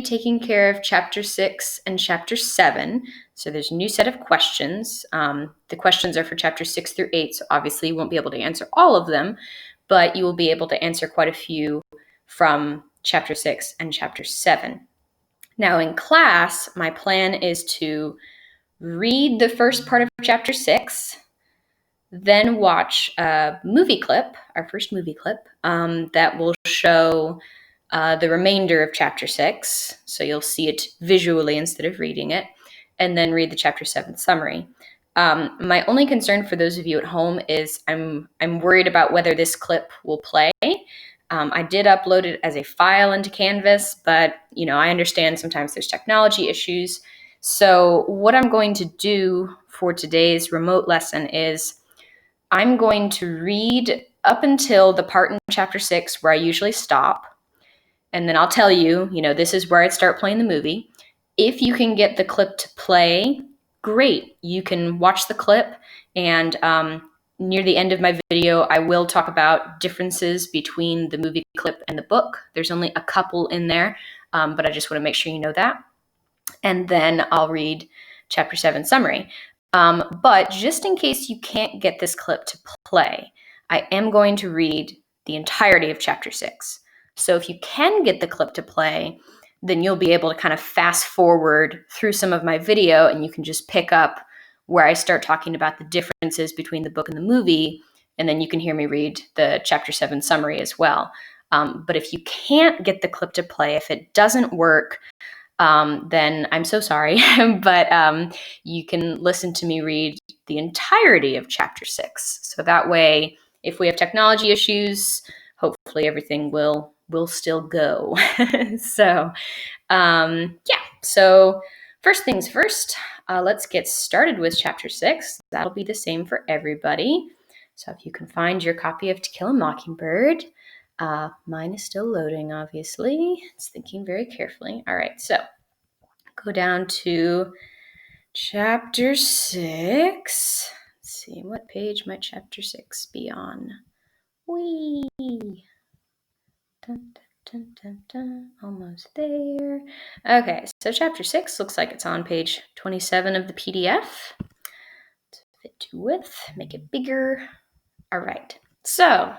taking care of chapter 6 and chapter 7. So there's a new set of questions. The questions are for chapter 6 through 8, so obviously you won't be able to answer all of them, but you will be able to answer quite a few from chapter 6 and chapter 7. Now in class, my plan is to read the first part of chapter 6, then watch a movie clip, our first movie clip, that will show the remainder of chapter 6. So you'll see it visually instead of reading it, and then read the chapter 7 summary. My only concern for those of you at home is I'm worried about whether this clip will play. I did upload it as a file into Canvas, but I understand sometimes there's technology issues. So what I'm going to do for today's remote lesson is I'm going to read up until the part in chapter 6 where I usually stop. And then I'll tell you, this is where I'd start playing the movie. If you can get the clip to play, great. You can watch the clip, and near the end of my video, I will talk about differences between the movie clip and the book. There's only a couple in there, but I just want to make sure you know that. And then I'll read chapter 7 summary. But just in case you can't get this clip to play, I am going to read the entirety of chapter 6. So if you can get the clip to play, then you'll be able to kind of fast forward through some of my video, and you can just pick up where I start talking about the differences between the book and the movie, and then you can hear me read the chapter 7 summary as well. But if you can't get the clip to play, if it doesn't work, then I'm so sorry, but you can listen to me read the entirety of chapter 6. So that way, if we have technology issues, hopefully everything will still go. So first things first, let's get started with chapter 6. That'll be the same for everybody. So if you can find your copy of To Kill a Mockingbird. Mine is still loading, obviously. It's thinking very carefully. All right, so go down to chapter 6. Let's see, what page might chapter 6 be on? Whee! Dun, dun, dun, dun, almost there. Okay, so chapter 6 looks like it's on page 27 of the PDF. Let's fit to width, make it bigger. All right. So,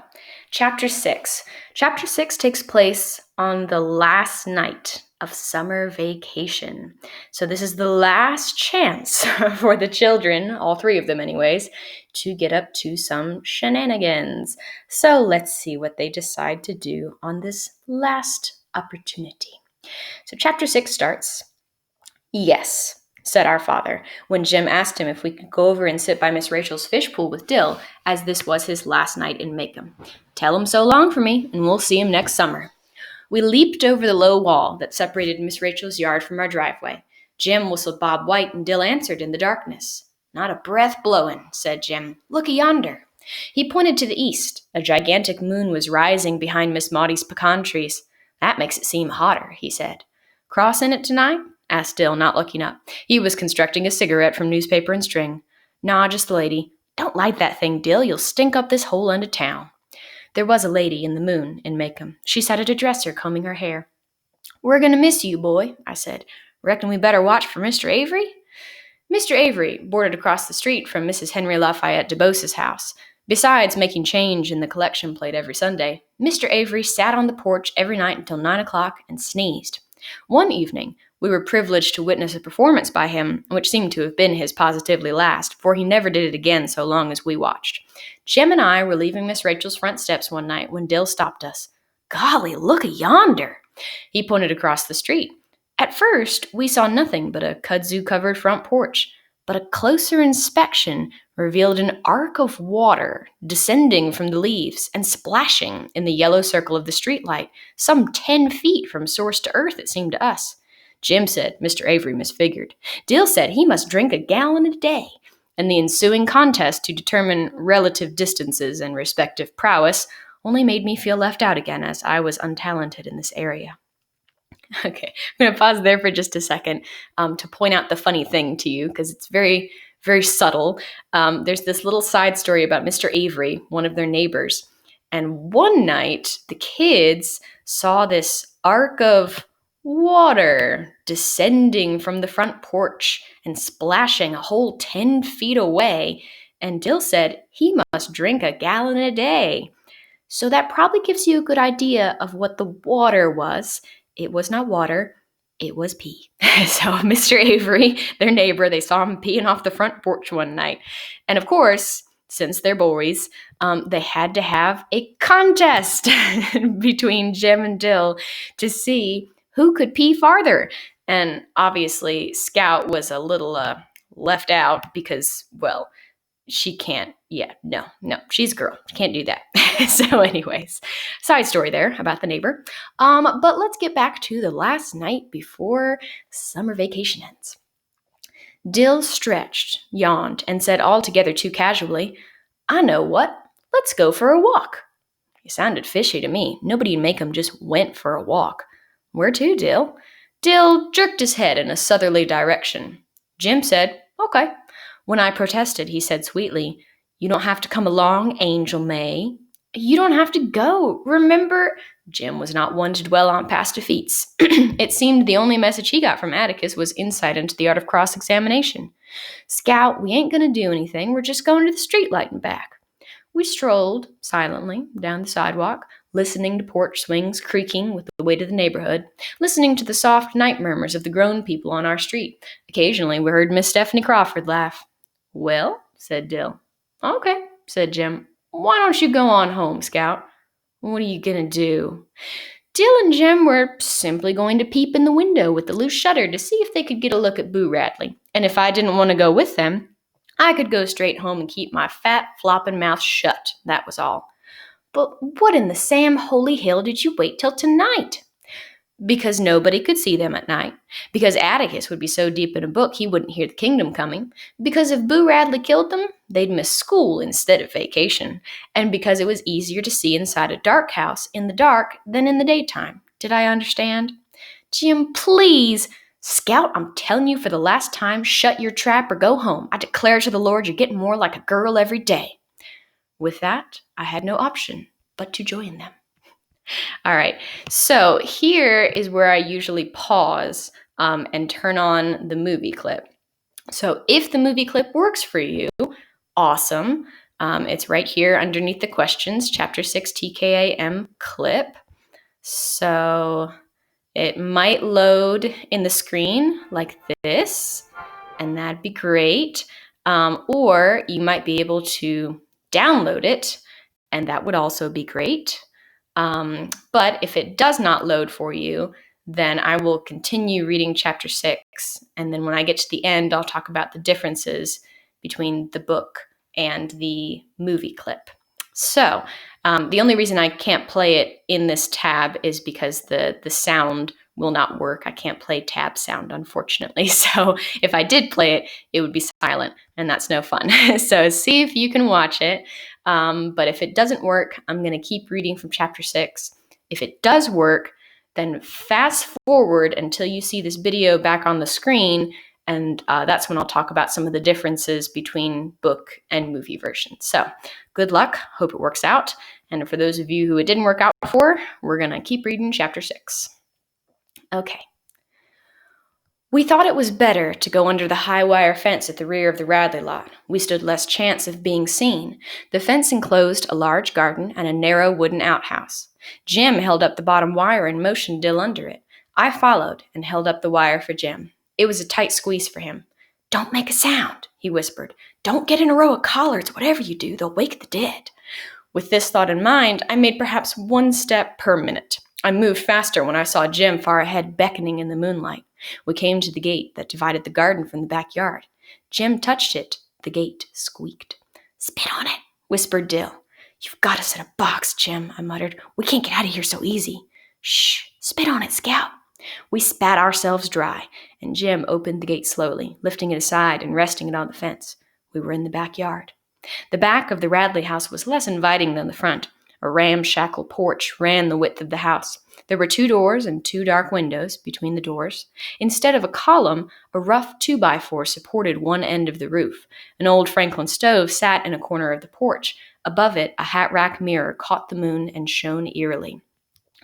chapter 6. Chapter 6 takes place on the last night of summer vacation. So this is the last chance for the children, all three of them anyways, to get up to some shenanigans. So let's see what they decide to do on this last opportunity. So chapter 6 starts, "Yes," said our father, when Jim asked him if we could go over and sit by Miss Rachel's fish pool with Dill, as this was his last night in Macomb. "Tell him so long for me, and we'll see him next summer." We leaped over the low wall that separated Miss Rachel's yard from our driveway. Jim whistled Bob White, and Dill answered in the darkness. "Not a breath blowin'," said Jim. "Look yonder." He pointed to the east. A gigantic moon was rising behind Miss Maudie's pecan trees. "That makes it seem hotter," he said. "Crossin' it tonight?" asked Dill, not looking up. He was constructing a cigarette from newspaper and string. "Nah, just the lady." "Don't light that thing, Dill. You'll stink up this whole end of town." There was a lady in the moon in Macomb. She sat at a dresser combing her hair. "We're going to miss you, boy," I said. "Reckon we better watch for Mr. Avery?" Mr. Avery boarded across the street from Mrs. Henry Lafayette DeBose's house. Besides making change in the collection plate every Sunday, Mr. Avery sat on the porch every night until 9 o'clock and sneezed. One evening, we were privileged to witness a performance by him, which seemed to have been his positively last, for he never did it again so long as we watched. Jim and I were leaving Miss Rachel's front steps one night when Dill stopped us. "Golly, look yonder!" He pointed across the street. At first, we saw nothing but a kudzu-covered front porch, but a closer inspection revealed an arc of water descending from the leaves and splashing in the yellow circle of the streetlight, some 10 feet from source to earth, it seemed to us. Jim said Mr. Avery misfigured. Dill said he must drink a gallon a day, and the ensuing contest to determine relative distances and respective prowess only made me feel left out again, as I was untalented in this area. Okay, I'm going to pause there for just a second to point out the funny thing to you, because it's very, very subtle. There's this little side story about Mr. Avery, one of their neighbors. And one night, the kids saw this arc of water descending from the front porch and splashing a whole 10 feet away, and Dill said he must drink a gallon a day. So that probably gives you a good idea of what the water was. It was not water, it was pee. So Mr. Avery, their neighbor, they saw him peeing off the front porch one night. And of course, since they're boys, they had to have a contest between Jim and Dill to see who could pee farther. And obviously, Scout was a little left out because, well, she can't. Yeah, no, she's a girl. She can't do that. So anyways, side story there about the neighbor. But let's get back to the last night before summer vacation ends. Dill stretched, yawned, and said altogether too casually, I know what. Let's go for a walk. He sounded fishy to me. Nobody'd make him just went for a walk. Where to, Dill? Dill jerked his head in a southerly direction. Jim said, okay. When I protested, he said sweetly, you don't have to come along, Angel May. You don't have to go. Remember, Jim was not one to dwell on past defeats. It seemed the only message he got from Atticus was insight into the art of cross-examination. Scout, we ain't going to do anything. We're just going to the streetlight and back. We strolled silently down the sidewalk, listening to porch swings creaking with the weight of the neighborhood, listening to the soft night murmurs of the grown people on our street. Occasionally, we heard Miss Stephanie Crawford laugh. Well, said Dill. Okay, said Jim. Why don't you go on home, Scout? What are you going to do? Dill and Jim were simply going to peep in the window with the loose shutter to see if they could get a look at Boo Radley. And if I didn't want to go with them, I could go straight home and keep my fat, flopping mouth shut. That was all. But what in the Sam Holy Hill did you wait till tonight? Because nobody could see them at night. Because Atticus would be so deep in a book he wouldn't hear the kingdom coming. Because if Boo Radley killed them, they'd miss school instead of vacation. And because it was easier to see inside a dark house in the dark than in the daytime. Did I understand? Jim, please. Scout, I'm telling you for the last time, shut your trap or go home. I declare to the Lord you're getting more like a girl every day. With that, I had no option but to join them. All right, so here is where I usually pause and turn on the movie clip. So if the movie clip works for you, awesome. It's right here underneath the questions, Chapter 6 TKAM clip. So it might load in the screen like this, and that'd be great. Or you might be able to download it, and that would also be great. But if it does not load for you, then I will continue reading Chapter 6. And then when I get to the end, I'll talk about the differences between the book and the movie clip. So the only reason I can't play it in this tab is because the sound will not work. I can't play tab sound, unfortunately. So if I did play it, it would be silent, and that's no fun. So see if you can watch it. But if it doesn't work, I'm going to keep reading from Chapter 6. If it does work, then fast forward until you see this video back on the screen, and that's when I'll talk about some of the differences between book and movie versions. So good luck. Hope it works out. And for those of you who it didn't work out for, we're going to keep reading Chapter 6. Okay. We thought it was better to go under the high wire fence at the rear of the Radley lot. We stood less chance of being seen. The fence enclosed a large garden and a narrow wooden outhouse. Jim held up the bottom wire and motioned Dill under it. I followed and held up the wire for Jim. It was a tight squeeze for him. Don't make a sound, he whispered. Don't get in a row of collards. Whatever you do, they'll wake the dead. With this thought in mind, I made perhaps 1 step per minute. I moved faster when I saw Jim far ahead beckoning in the moonlight. We came to the gate that divided the garden from the backyard. Jim touched it. The gate squeaked. Spit on it, whispered Dill. You've got us in a box, Jim, I muttered. We can't get out of here so easy. Shh, spit on it, Scout. We spat ourselves dry, and Jim opened the gate slowly, lifting it aside and resting it on the fence. We were in the backyard. The back of the Radley house was less inviting than the front. A ramshackle porch ran the width of the house. There were 2 doors and 2 dark windows between the doors. Instead of a column, a rough 2x4 supported one end of the roof. An old Franklin stove sat in a corner of the porch. Above it, a hat rack mirror caught the moon and shone eerily.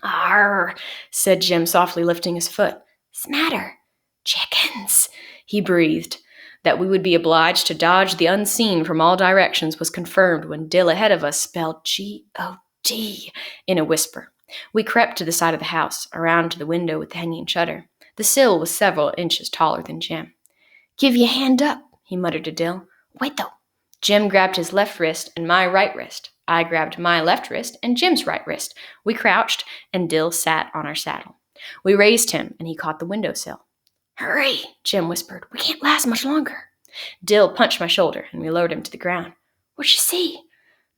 "Arr," said Jim, softly lifting his foot. "'Smatter?" "Chickens," he breathed. That we would be obliged to dodge the unseen from all directions was confirmed when Dill ahead of us spelled G-O-D in a whisper. We crept to the side of the house, around to the window with the hanging shutter. The sill was several inches taller than Jim. "Give you a hand up," he muttered to Dill. "Wait, though." Jim grabbed his left wrist and my right wrist. I grabbed my left wrist and Jim's right wrist. We crouched, and Dill sat on our saddle. We raised him, and he caught the windowsill. "Hurry," Jim whispered. "We can't last much longer." Dill punched my shoulder, and we lowered him to the ground. "What'd you see?"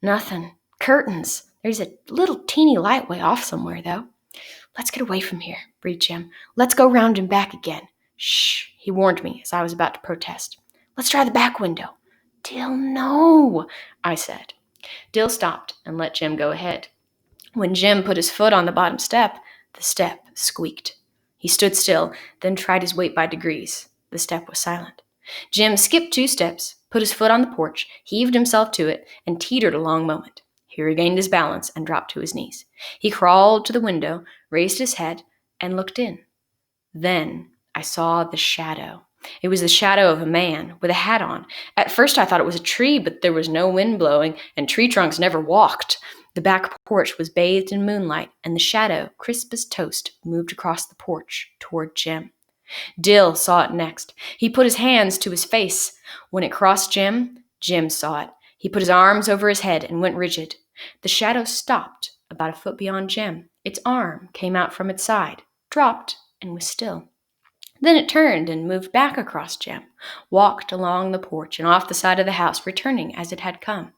"Nothing. Curtains. There's a little teeny light way off somewhere, though." "Let's get away from here," breathed Jim. "Let's go round and back again." "Shh," he warned me as I was about to protest. "Let's try the back window." "Dill, no," I said. Dill stopped and let Jim go ahead. When Jim put his foot on the bottom step, the step squeaked. He stood still, then tried his weight by degrees. The step was silent. Jim skipped 2 steps, put his foot on the porch, heaved himself to it, and teetered a long moment. He regained his balance and dropped to his knees. He crawled to the window, raised his head, and looked in. Then I saw the shadow. It was the shadow of a man with a hat on. At first I thought it was a tree, but there was no wind blowing, and tree trunks never walked. The back porch was bathed in moonlight, and the shadow, crisp as toast, moved across the porch toward Jim. Dill saw it next. He put his hands to his face. When it crossed Jim, Jim saw it. He put his arms over his head and went rigid. The shadow stopped about a foot beyond Jim. Its arm came out from its side, dropped, and was still. Then it turned and moved back across Jim, walked along the porch and off the side of the house, returning as it had come.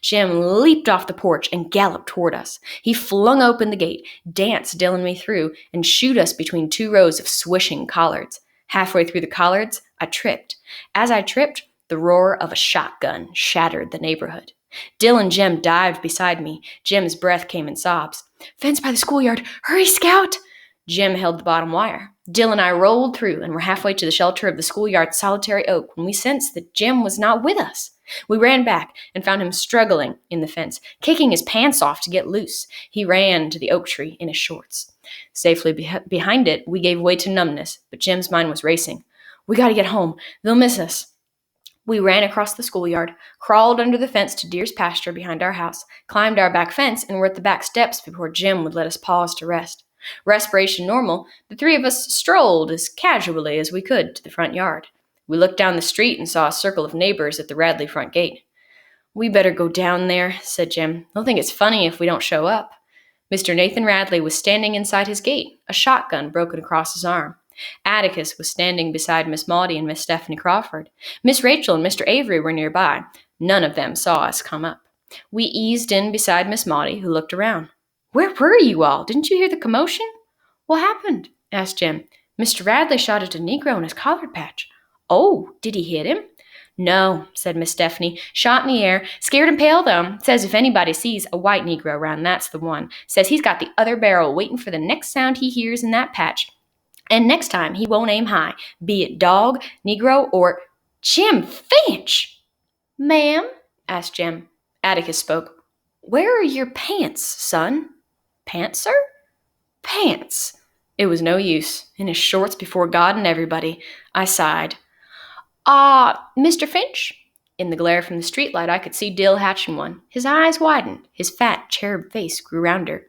Jim leaped off the porch and galloped toward us. He flung open the gate, danced Dill and me through, and shooed us between 2 rows of swishing collards. Halfway through the collards, I tripped. As I tripped, the roar of a shotgun shattered the neighborhood. Dill and Jim dived beside me. Jim's breath came in sobs. "Fence by the schoolyard! Hurry, Scout!" Jim held the bottom wire. Dill and I rolled through and were halfway to the shelter of the schoolyard's solitary oak when we sensed that Jim was not with us. We ran back and found him struggling in the fence, kicking his pants off to get loose. He ran to the oak tree in his shorts. Safely behind it, we gave way to numbness, but Jim's mind was racing. "We gotta get home. They'll miss us." We ran across the schoolyard, crawled under the fence to Deer's pasture behind our house, climbed our back fence, and were at the back steps before Jim would let us pause to rest. Respiration normal, the 3 of us strolled as casually as we could to the front yard. We looked down the street and saw a circle of neighbors at the Radley front gate. "We better go down there," said Jim. "They'll think it's funny if we don't show up." Mr. Nathan Radley was standing inside his gate, a shotgun broken across his arm. Atticus was standing beside Miss Maudie and Miss Stephanie Crawford. Miss Rachel and Mr. Avery were nearby. None of them saw us come up. We eased in beside Miss Maudie, who looked around. "Where were you all? Didn't you hear the commotion?" "What happened?" asked Jim. "Mr. Radley shot at a Negro in his collard patch." "Oh, did he hit him?" "No," said Miss Stephanie. "Shot in the air. Scared him pale, though. Says if anybody sees a white Negro around, that's the one. Says he's got the other barrel waiting for the next sound he hears in that patch. And next time he won't aim high, be it dog, Negro, or—" "Jim Finch!" "Ma'am?" asked Jim. Atticus spoke. "Where are your pants, son?" "Pants, sir?" "Pants." It was no use. In his shorts before God and everybody. I sighed. Mr. Finch?" In the glare from the streetlight, I could see Dill hatching one. His eyes widened. His fat cherub face grew rounder.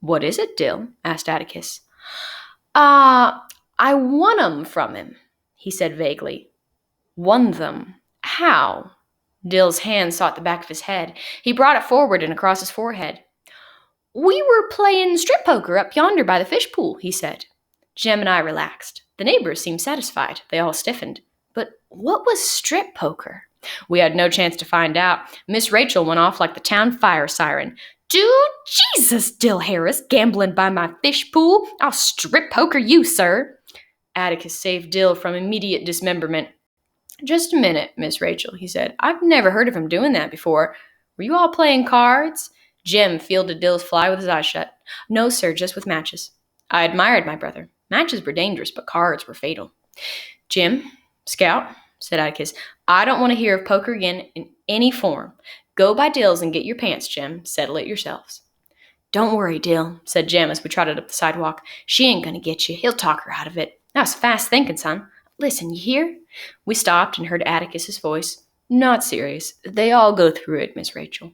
"What is it, Dill?" asked Atticus. I won 'em from him," he said vaguely. "Won them? How?" Dill's hand sought the back of his head. He brought it forward and across his forehead. "We were playing strip poker up yonder by the fish pool," he said. Jem and I relaxed. The neighbors seemed satisfied. They all stiffened. But what was strip poker? We had no chance to find out. Miss Rachel went off like the town fire siren. "Do Jesus, Dill Harris, gambling by my fish pool? I'll strip poker you, sir." Atticus saved Dill from immediate dismemberment. "Just a minute, Miss Rachel," he said. "I've never heard of him doing that before. Were you all playing cards?" Jim fielded Dill's fly with his eyes shut. "No, sir, just with matches." I admired my brother. Matches were dangerous, but cards were fatal. "Jim, Scout," said Atticus, "I don't want to hear of poker again in any form. Go by Dill's and get your pants, Jim. Settle it yourselves." "Don't worry, Dill," said Jim as we trotted up the sidewalk. "She ain't gonna get you. He'll talk her out of it. That was fast thinking, son. Listen, you hear?" We stopped and heard Atticus's voice. "Not serious. They all go through it, Miss Rachel."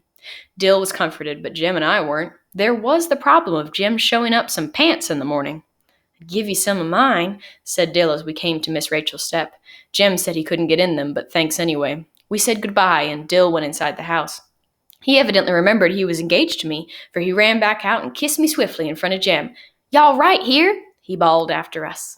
Dill was comforted, but Jim and I weren't. There was the problem of Jim showing up some pants in the morning. "I'd give you some of mine," said Dill as we came to Miss Rachel's step. Jim said he couldn't get in them, but thanks anyway. We said goodbye, and Dill went inside the house. He evidently remembered he was engaged to me, for he ran back out and kissed me swiftly in front of Jim. "Y'all right here?" he bawled after us.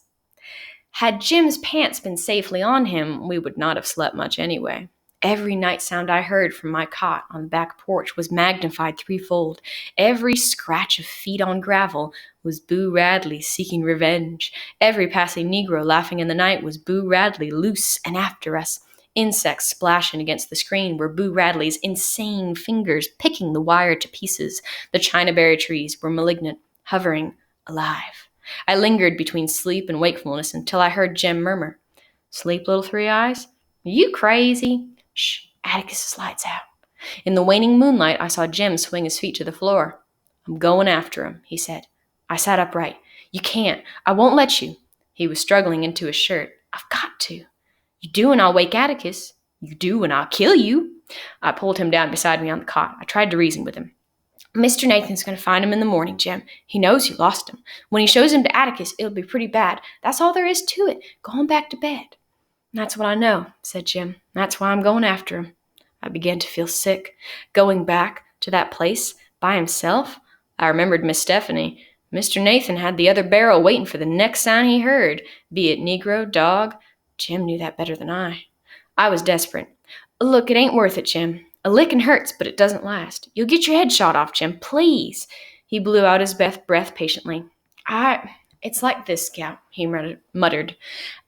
Had Jim's pants been safely on him, we would not have slept much anyway. Every night sound I heard from my cot on the back porch was magnified threefold. Every scratch of feet on gravel was Boo Radley seeking revenge. Every passing Negro laughing in the night was Boo Radley loose and after us. Insects splashing against the screen were Boo Radley's insane fingers picking the wire to pieces. The chinaberry trees were malignant, hovering, alive. I lingered between sleep and wakefulness until I heard Jim murmur, "Sleep, little Three Eyes? Are you crazy?" "Shh, Atticus's light's out." In the waning moonlight, I saw Jim swing his feet to the floor. "I'm going after him," he said. I sat upright. "You can't. I won't let you." He was struggling into his shirt. "I've got to." "You do and I'll wake Atticus." "You do and I'll kill you." I pulled him down beside me on the cot. I tried to reason with him. "Mr. Nathan's going to find him in the morning, Jim. He knows you lost him. When he shows him to Atticus, it'll be pretty bad. That's all there is to it. Go on back to bed." "That's what I know," said Jim. "That's why I'm going after him." I began to feel sick. Going back to that place by himself? I remembered Miss Stephanie. Mr. Nathan had the other barrel waiting for the next sound he heard, be it Negro, dog. Jim knew that better than I. I was desperate. "Look, it ain't worth it, Jim. A licking hurts, but it doesn't last. You'll get your head shot off, Jim, please." He blew out his breath patiently. It's like this, Scout," he muttered.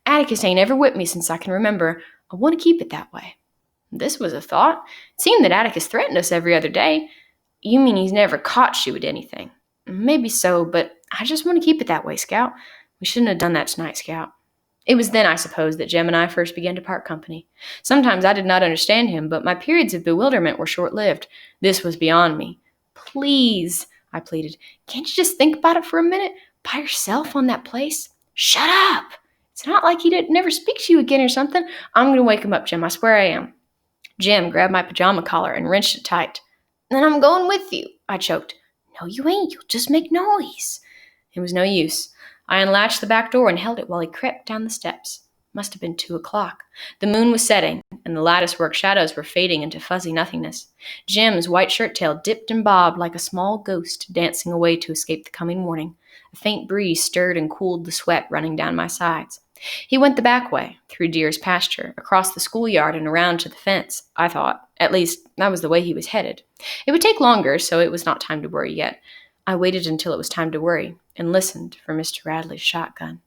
"Atticus ain't ever whipped me since I can remember. I want to keep it that way." This was a thought. It seemed that Atticus threatened us every other day. "You mean he's never caught you at anything?" "Maybe so, but I just want to keep it that way, Scout. We shouldn't have done that tonight, Scout." It was then, I suppose, that Jem and I first began to part company. Sometimes I did not understand him, but my periods of bewilderment were short-lived. This was beyond me. "Please," I pleaded, "can't you just think about it for a minute? By yourself on that place?" "Shut up! It's not like he'd never speak to you again or something. I'm going to wake him up, Jim. I swear I am." Jim grabbed my pajama collar and wrenched it tight. "Then I'm going with you," I choked. "No, you ain't. You'll just make noise." It was no use. I unlatched the back door and held it while he crept down the steps. Must have been 2:00. The moon was setting, and the lattice-work shadows were fading into fuzzy nothingness. Jim's white shirt-tail dipped and bobbed like a small ghost dancing away to escape the coming morning. A faint breeze stirred and cooled the sweat running down my sides. He went the back way, through Deer's pasture, across the schoolyard and around to the fence, I thought. At least, that was the way he was headed. It would take longer, so it was not time to worry yet. I waited until it was time to worry, and listened for Mr. Radley's shotgun.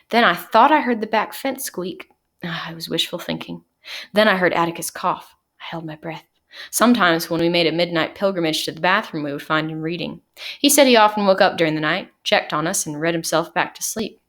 Then I thought I heard the back fence squeak. It was wishful thinking. Then I heard Atticus cough. I held my breath. Sometimes when we made a midnight pilgrimage to the bathroom, we would find him reading. He said he often woke up during the night, checked on us, and read himself back to sleep.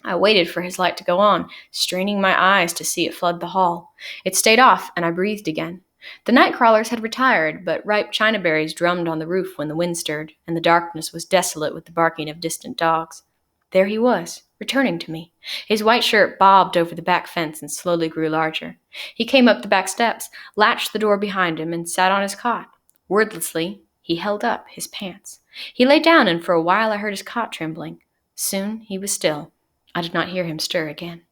I waited for his light to go on, straining my eyes to see it flood the hall. It stayed off, and I breathed again. The night crawlers had retired, but ripe chinaberries drummed on the roof when the wind stirred, and the darkness was desolate with the barking of distant dogs. There he was, returning to me. His white shirt bobbed over the back fence and slowly grew larger. He came up the back steps, latched the door behind him, and sat on his cot. Wordlessly, he held up his pants. He lay down, and for a while I heard his cot trembling. Soon he was still. I did not hear him stir again.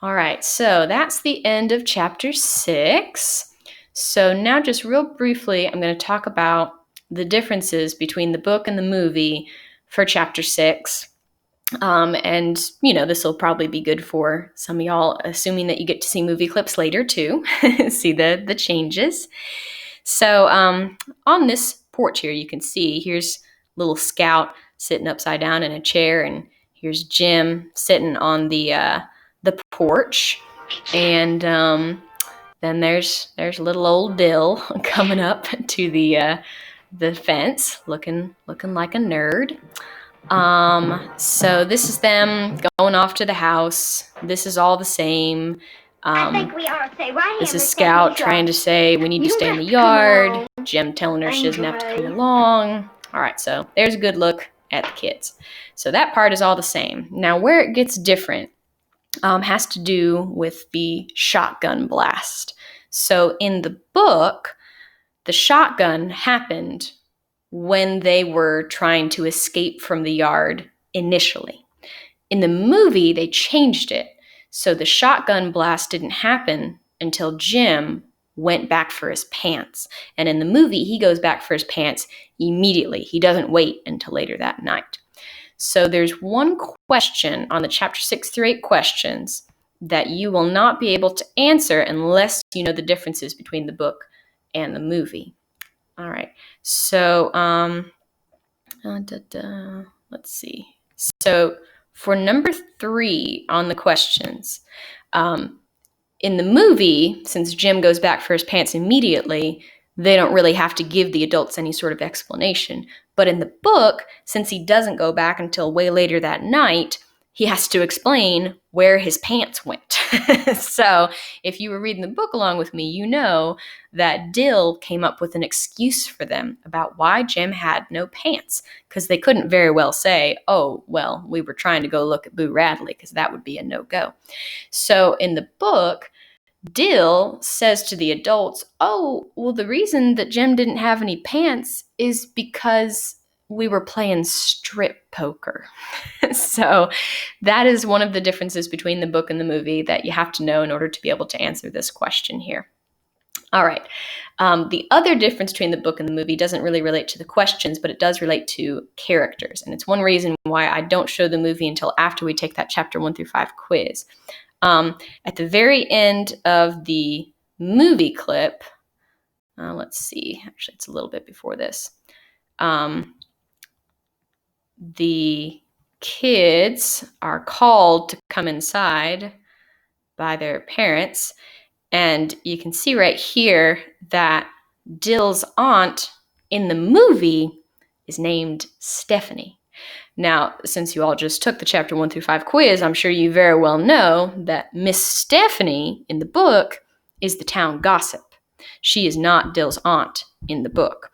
All right, so that's the end of chapter 6. So now just real briefly, I'm going to talk about the differences between the book and the movie for chapter 6. And, this will probably be good for some of y'all, assuming that you get to see movie clips later too, see the changes. So on this porch here, you can see, here's little Scout sitting upside down in a chair, and here's Jim sitting on the porch, and then there's little old Dill coming up to the fence, looking like a nerd. So this is them going off to the house. This is all the same. I think we ought to stay right here. This is Scout trying to say we need to stay in the yard. Jim telling her she doesn't have to come along. All right, so there's a good look at the kids. So that part is all the same. Now, where it gets different has to do with the shotgun blast. So in the book, the shotgun happened when they were trying to escape from the yard initially. In the movie, they changed it. So the shotgun blast didn't happen until Jim went back for his pants. And in the movie, he goes back for his pants immediately. He doesn't wait until later that night. So there's one question on the chapter 6 through 8 questions that you will not be able to answer unless you know the differences between the book and the movie. All right. So, let's see. So for number 3 on the questions, in the movie, since Jim goes back for his pants immediately, they don't really have to give the adults any sort of explanation. But in the book, since he doesn't go back until way later that night, he has to explain where his pants went. So if you were reading the book along with me, you know that Dill came up with an excuse for them about why Jim had no pants, because they couldn't very well say, oh, well, we were trying to go look at Boo Radley, because that would be a no-go. So in the book, Dill says to the adults, oh, well, the reason that Jim didn't have any pants is because we were playing strip poker. So that is one of the differences between the book and the movie that you have to know in order to be able to answer this question here. All right. The other difference between the book and the movie doesn't really relate to the questions, but it does relate to characters. And it's one reason why I don't show the movie until after we take that chapter 1 through 5 quiz. At the very end of the movie clip, let's see, actually it's a little bit before this. The kids are called to come inside by their parents, and you can see right here that Dill's aunt in the movie is named Stephanie. Now, since you all just took the chapter 1 through 5 quiz, I'm sure you very well know that Miss Stephanie in the book is the town gossip. She is not Dill's aunt in the book.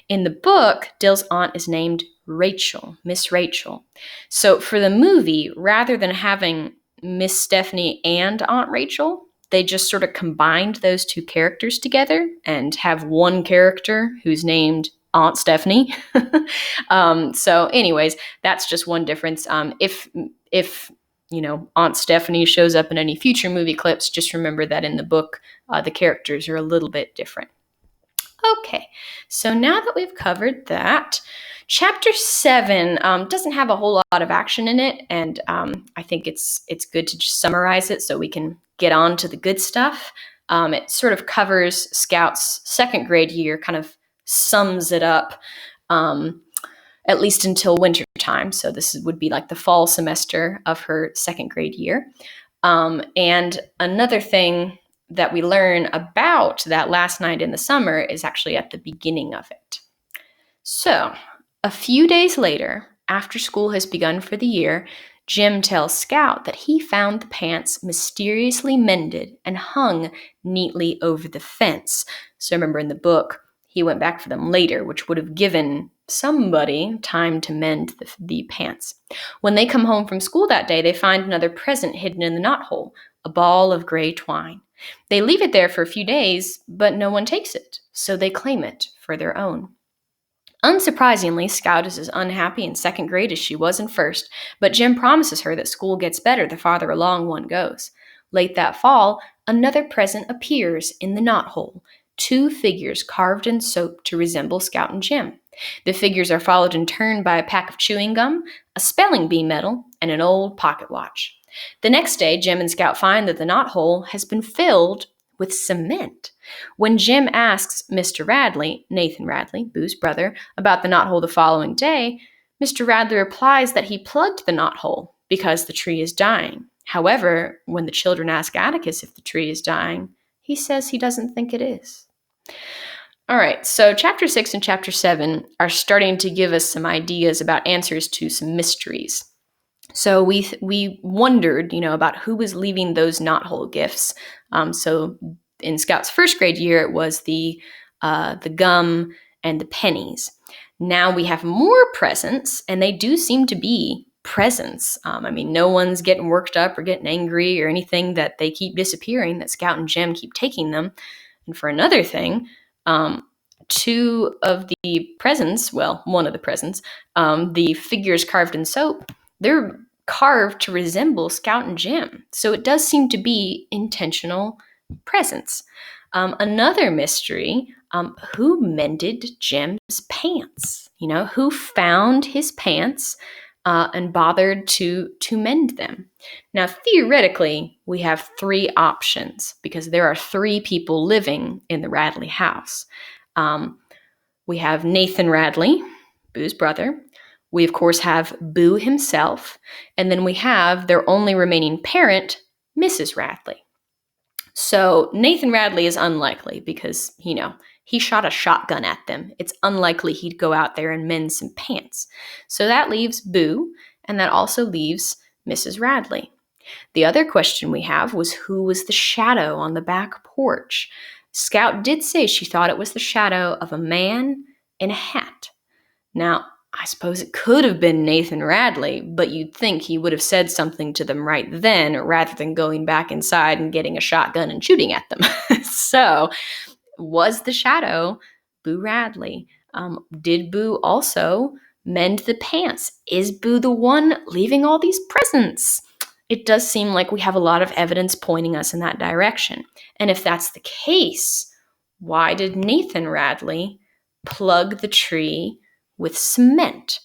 In the book, Dill's aunt is named Rachel, Miss Rachel. So for the movie, rather than having Miss Stephanie and Aunt Rachel, they just sort of combined those two characters together and have one character who's named Aunt Stephanie. So anyways, that's just one difference. If you know, Aunt Stephanie shows up in any future movie clips, just remember that in the book, the characters are a little bit different. Okay, so now that we've covered that, chapter 7 doesn't have a whole lot of action in it, and I think it's good to just summarize it so we can get on to the good stuff. It sort of covers Scout's second grade year, kind of sums it up, at least until winter time. So this would be like the fall semester of her second grade year. And another thing that we learn about that last night in the summer is actually at the beginning of it. So a few days later, after school has begun for the year, Jim tells Scout that he found the pants mysteriously mended and hung neatly over the fence. So remember in the book, he went back for them later, which would have given somebody time to mend the pants. When they come home from school that day, they find another present hidden in the knothole, a ball of gray twine. They leave it there for a few days, but no one takes it, so they claim it for their own. Unsurprisingly, Scout is as unhappy in second grade as she was in first, but Jim promises her that school gets better the farther along one goes. Late that fall, another present appears in the knothole, 2 figures carved in soap to resemble Scout and Jim. The figures are followed in turn by a pack of chewing gum, a spelling bee medal, and an old pocket watch. The next day, Jim and Scout find that the knothole has been filled with cement. When Jim asks Mr. Radley, Nathan Radley, Boo's brother, about the knothole the following day, Mr. Radley replies that he plugged the knothole because the tree is dying. However, when the children ask Atticus if the tree is dying, he says he doesn't think it is. All right, so chapter 6 and chapter 7 are starting to give us some ideas about answers to some mysteries. So we wondered, about who was leaving those knothole gifts. So in Scout's first grade year, it was the gum and the pennies. Now we have more presents, and they do seem to be presents. No one's getting worked up or getting angry or anything that they keep disappearing, that Scout and Jem keep taking them. And for another thing, two of the presents, well, one of the presents, the figures carved in soap, they're carved to resemble Scout and Jem. So it does seem to be intentional presents. Another mystery, who mended Jem's pants? Who found his pants and bothered to mend them? Now, theoretically, we have three options because there are three people living in the Radley house. We have Nathan Radley, Boo's brother. We, of course, have Boo himself. And then we have their only remaining parent, Mrs. Radley. So Nathan Radley is unlikely because, he shot a shotgun at them. It's unlikely he'd go out there and mend some pants. So that leaves Boo, and that also leaves Mrs. Radley. The other question we have was, who was the shadow on the back porch? Scout did say she thought it was the shadow of a man in a hat. Now, I suppose it could have been Nathan Radley, but you'd think he would have said something to them right then rather than going back inside and getting a shotgun and shooting at them. So, was the shadow Boo Radley? Did Boo also mend the pants? Is Boo the one leaving all these presents? It does seem like we have a lot of evidence pointing us in that direction. And if that's the case, why did Nathan Radley plug the tree with cement?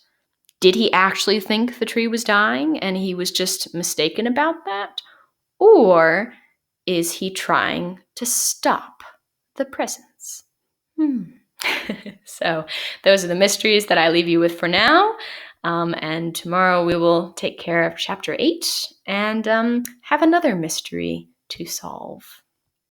Did he actually think the tree was dying and he was just mistaken about that? Or is he trying to stop the presents? So those are the mysteries that I leave you with for now. And tomorrow we will take care of chapter 8 and have another mystery to solve.